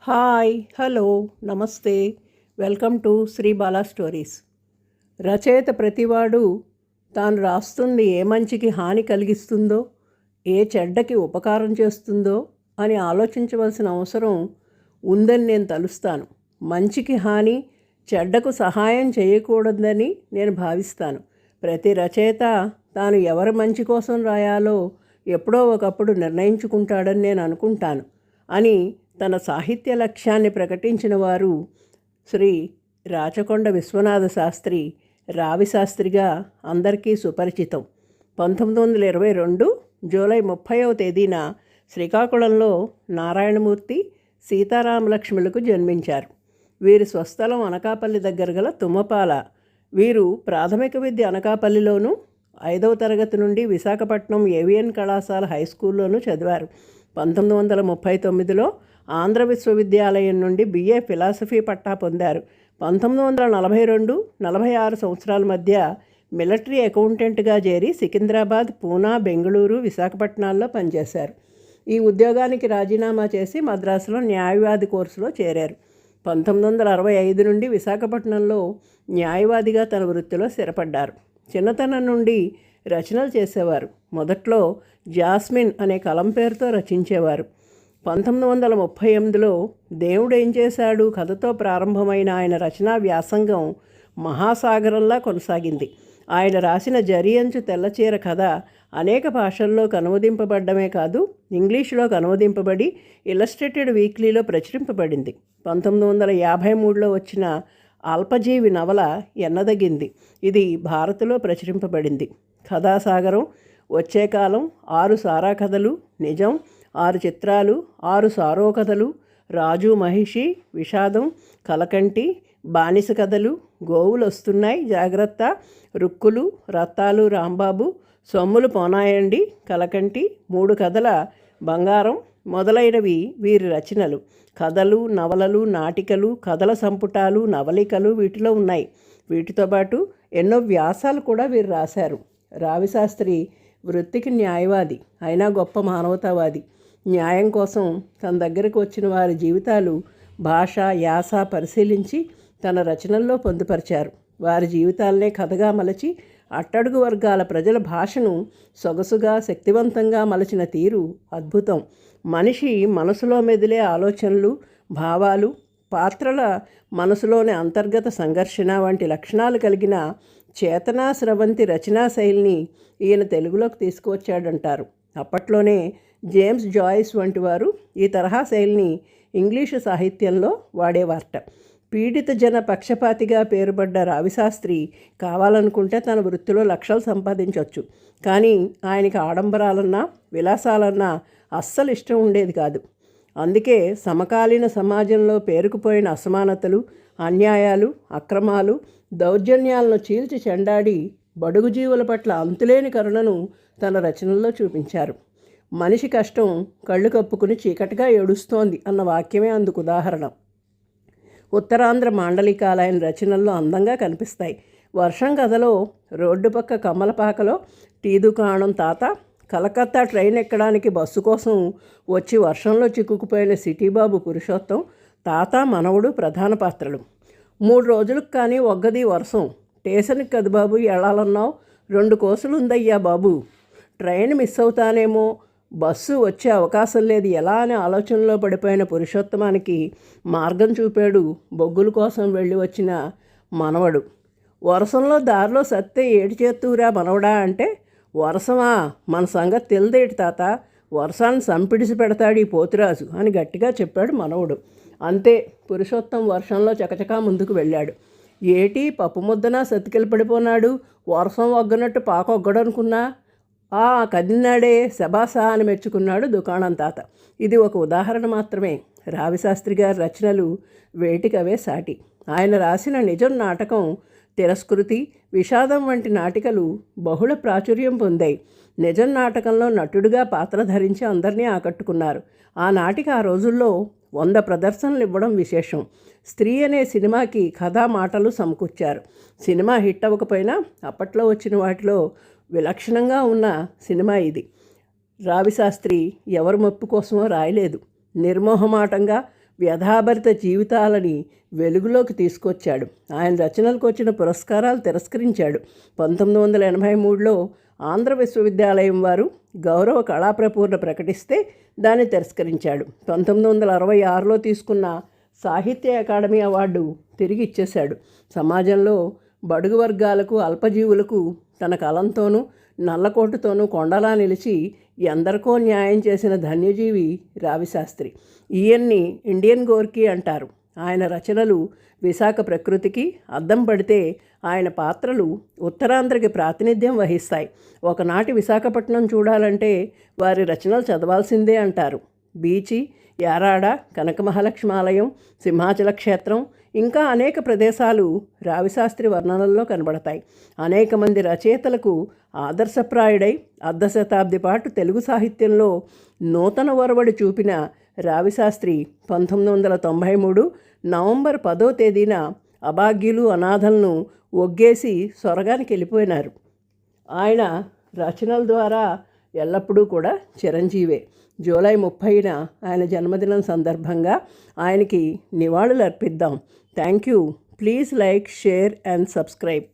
Hi hello నమస్తే welcome to Shri Bala stories. రచయిత ప్రతివాడు తాను రాస్తుంది ఏ మంచికి హాని కలిగిస్తుందో, ఏ చెడ్డకి ఉపకారం చేస్తుందో అని ఆలోచించవలసిన అవసరం ఉందని నేను తలుస్తాను. మంచికి హాని, చెడ్డకు సహాయం చేయకూడదని నేను భావిస్తాను. ప్రతి రచయిత తాను ఎవరి మంచి కోసం రాయాలో ఎప్పుడో ఒకప్పుడు నిర్ణయించుకుంటాడని నేను అనుకుంటాను అని తన సాహిత్య లక్ష్యాన్ని ప్రకటించిన వారు శ్రీ రాచకొండ విశ్వనాథ శాస్త్రి, రావి శాస్త్రిగా అందరికీ సుపరిచితం. 1922 జూలై 30వ తేదీన శ్రీకాకుళంలో నారాయణమూర్తి, సీతారామలక్ష్ములకు జన్మించారు. వీరి స్వస్థలం అనకాపల్లి దగ్గర గల తుమ్మపాల. వీరు ప్రాథమిక విద్య అనకాపల్లిలోను, 5వ తరగతి నుండి విశాఖపట్నం ఏవిఎన్ కళాశాల హై స్కూల్లోనూ చదివారు. 1939లో ఆంధ్ర విశ్వవిద్యాలయం నుండి బిఏ ఫిలాసఫీ పట్టా పొందారు. 1942-46 సంవత్సరాల మధ్య మిలిటరీ అకౌంటెంట్గా చేరి సికింద్రాబాద్, పూనా, బెంగళూరు, విశాఖపట్నాల్లో పనిచేశారు. ఈ ఉద్యోగానికి రాజీనామా చేసి మద్రాసులో న్యాయవాది కోర్సులో చేరారు. 1965 నుండి విశాఖపట్నంలో న్యాయవాదిగా తన వృత్తిలో స్థిరపడ్డారు. చిన్నతనం నుండి రచనలు చేసేవారు. మొదట్లో జాస్మిన్ అనే కలం పేరుతో రచించేవారు. 1938లో దేవుడు ఏం చేశాడు కథతో ప్రారంభమైన ఆయన రచనా వ్యాసంగం మహాసాగరంలా కొనసాగింది. ఆయన రాసిన జరియంచు తెల్లచీర కథ అనేక భాషల్లో కనుమదింపబడ్డమే కాదు, ఇంగ్లీషులో కనుమదింపబడి ఇలస్ట్రేటెడ్ వీక్లీలో ప్రచురింపబడింది. 1953లో వచ్చిన అల్పజీవి నవల ఎన్నదగింది. ఇది భారత్లో ప్రచురింపబడింది. కథాసాగరం, వచ్చే కాలం, 6 సారా కథలు, నిజం, 6 చిత్రాలు, 6 సారో కథలు, రాజు మహిషి, విషాదం, కలకంటి, బానిస కథలు, గోవులు వస్తున్నాయి జాగ్రత్త, రుక్కులు, రత్తాలు రాంబాబు, సొమ్ములు పోనాయండి, కలకంటి, 3 కథల బంగారం మొదలైనవి వీరి రచనలు. కథలు, నవలలు, నాటికలు, కథల సంపుటాలు, నవలికలు వీటిలో ఉన్నాయి. వీటితో పాటు ఎన్నో వ్యాసాలు కూడా వీరు రాశారు. రావిశాస్త్రి వృత్తికి న్యాయవాది, అయినా గొప్ప మానవతావాది. న్యాయం కోసం తన దగ్గరకు వచ్చిన వారి జీవితాలు, భాష, యాస పరిశీలించి తన రచనల్లో పొందుపరిచారు. వారి జీవితాలనే కథగా మలచి అట్టడుగు వర్గాల ప్రజల భాషను సొగసుగా, శక్తివంతంగా మలచిన తీరు అద్భుతం. మనిషి మనసులో మెదిలే ఆలోచనలు, భావాలు, పాత్రల మనసులోని అంతర్గత సంఘర్షణ వంటి లక్షణాలు కలిగిన చేతనా స్రవంతి రచనా శైలిని ఈయన తెలుగులోకి తీసుకువచ్చాడంటారు. అప్పట్లోనే జేమ్స్ జాయిస్ వంటి వారు ఈ తరహా శైలిని ఇంగ్లీషు సాహిత్యంలో వాడేవారట. పీడిత జన పక్షపాతిగా పేరుపడ్డ రావిశాస్త్రి కావాలనుకుంటే తన వృత్తిలో లక్షలు సంపాదించవచ్చు. కానీ ఆయనకి ఆడంబరాలన్నా, విలాసాలన్నా అస్సలు ఇష్టం ఉండేది కాదు. అందుకే సమకాలీన సమాజంలో పేరుకుపోయిన అసమానతలు, అన్యాయాలు, అక్రమాలు, దౌర్జన్యాలను చీల్చి చెండాడి బడుగు జీవుల పట్ల అంతులేని కరుణను తన రచనల్లో చూపించారు. మనిషి కష్టం కళ్ళు కప్పుకుని చీకటిగా ఏడుస్తోంది అన్న వాక్యమే అందుకు ఉదాహరణ. ఉత్తరాంధ్ర మాండలికాలు ఆయన రచనల్లో అందంగా కనిపిస్తాయి. వర్షం కథలో రోడ్డు పక్క కమ్మలపాకలో టీ దుకాణం తాత, కలకత్తా ట్రైన్ ఎక్కడానికి బస్సు కోసం వచ్చి వర్షంలో చిక్కుకుపోయిన సిటీబాబు పురుషోత్తం, తాత మనవడు ప్రధాన పాత్రలు. 3 రోజులకు కానీ ఒగ్గది వర్షం, స్టేషన్కి కదు బాబు వెళ్ళాలన్నావు, 2 కోసులు ఉందయ్యా బాబు, ట్రైన్ మిస్ అవుతానేమో, బస్సు వచ్చే అవకాశం లేదు ఎలా అనే ఆలోచనలో పడిపోయిన పురుషోత్తమానికి మార్గం చూపాడు బొగ్గుల కోసం వెళ్ళి వచ్చిన మనవడు. వర్షంలో దారిలో సత్తే ఏటి చేత్తూరా మనవడా అంటే, వర్షమా మన సంగతి తెలిదేటి తాత, వర్షాన్ని సంపిడిసి పెడతాడు ఈ పోతురాజు అని గట్టిగా చెప్పాడు మనవడు. అంతే, పురుషోత్తం వర్షంలో చకచకా ముందుకు వెళ్ళాడు. ఏటి పప్పు ముద్దన సతికిలు పడిపోనాడు, వర్షం ఒగ్గనట్టు పాకొగ్గడనుకున్నా, కదినాడే శబాసా అని మెచ్చుకున్నాడు దుకాణం తాత. ఇది ఒక ఉదాహరణ మాత్రమే. రావిశాస్త్రి గారి రచనలు వేటికవే సాటి. ఆయన రాసిన నిజం నాటకం, తిరస్కృతి, విషాదం వంటి నాటికలు బహుళ ప్రాచుర్యం పొందాయి. నిజం నాటకంలో నటుడిగా పాత్ర ధరించి అందరినీ ఆకట్టుకున్నారు. ఆ నాటిక ఆ రోజుల్లో 100 ప్రదర్శనలు ఇవ్వడం విశేషం. స్త్రీ అనే సినిమాకి కథా మాటలు సమకూర్చారు. సినిమా హిట్ అవ్వకపోయినా అప్పట్లో వచ్చిన వాటిలో విలక్షణంగా ఉన్న సినిమా ఇది. రావిశాస్త్రి ఎవరి మెప్పు కోసమో రాయలేదు. నిర్మోహమాటంగా వ్యధాభరిత జీవితాలని వెలుగులోకి తీసుకొచ్చాడు. ఆయన రచనలకు వచ్చిన పురస్కారాలు తిరస్కరించాడు. 1983లో ఆంధ్ర విశ్వవిద్యాలయం వారు గౌరవ కళాప్రపూర్ణ ప్రకటిస్తే దాన్ని తిరస్కరించాడు. 1966లో తీసుకున్న సాహిత్య అకాడమీ అవార్డు తిరిగి ఇచ్చేశాడు. సమాజంలో బడుగు వర్గాలకు, అల్పజీవులకు తన కలంతోనూ నల్లకోటుతోనూ కొండలా నిలిచి ఎందరికో న్యాయం చేసిన ధన్యజీవి రావిశాస్త్రి. ఈయన్ని ఇండియన్ గోర్కీ అంటారు. ఆయన రచనలు విశాఖ ప్రకృతికి అద్దం పడితే ఆయన పాత్రలు ఉత్తరాంధ్రకి ప్రాతినిధ్యం వహిస్తాయి. ఒకనాటి విశాఖపట్నం చూడాలంటే వారి రచనలు చదవాల్సిందే అంటారు. బీచి, యారాడ, కనక మహాలక్ష్మి ఆలయం, సింహాచల క్షేత్రం, ఇంకా అనేక ప్రదేశాలు రావిశాస్త్రి వర్ణనల్లో కనబడతాయి. అనేక మంది రచయితలకు ఆదర్శప్రాయుడై అర్ధ శతాబ్ది పాటు తెలుగు సాహిత్యంలో నూతన ఒరవడి చూపిన రావిశాస్త్రి 1993 నవంబర్ 10వ తేదీన అభాగ్యులు, అనాథలను ఒగ్గేసి స్వర్గానికి వెళ్ళిపోయినారు. ఆయన రచనల ద్వారా ఎల్లప్పుడూ కూడా చిరంజీవే. జూలై 30న ఆయన జన్మదినం సందర్భంగా ఆయనకి నివాళులు అర్పిద్దాం. Thank you. Please like, share and subscribe.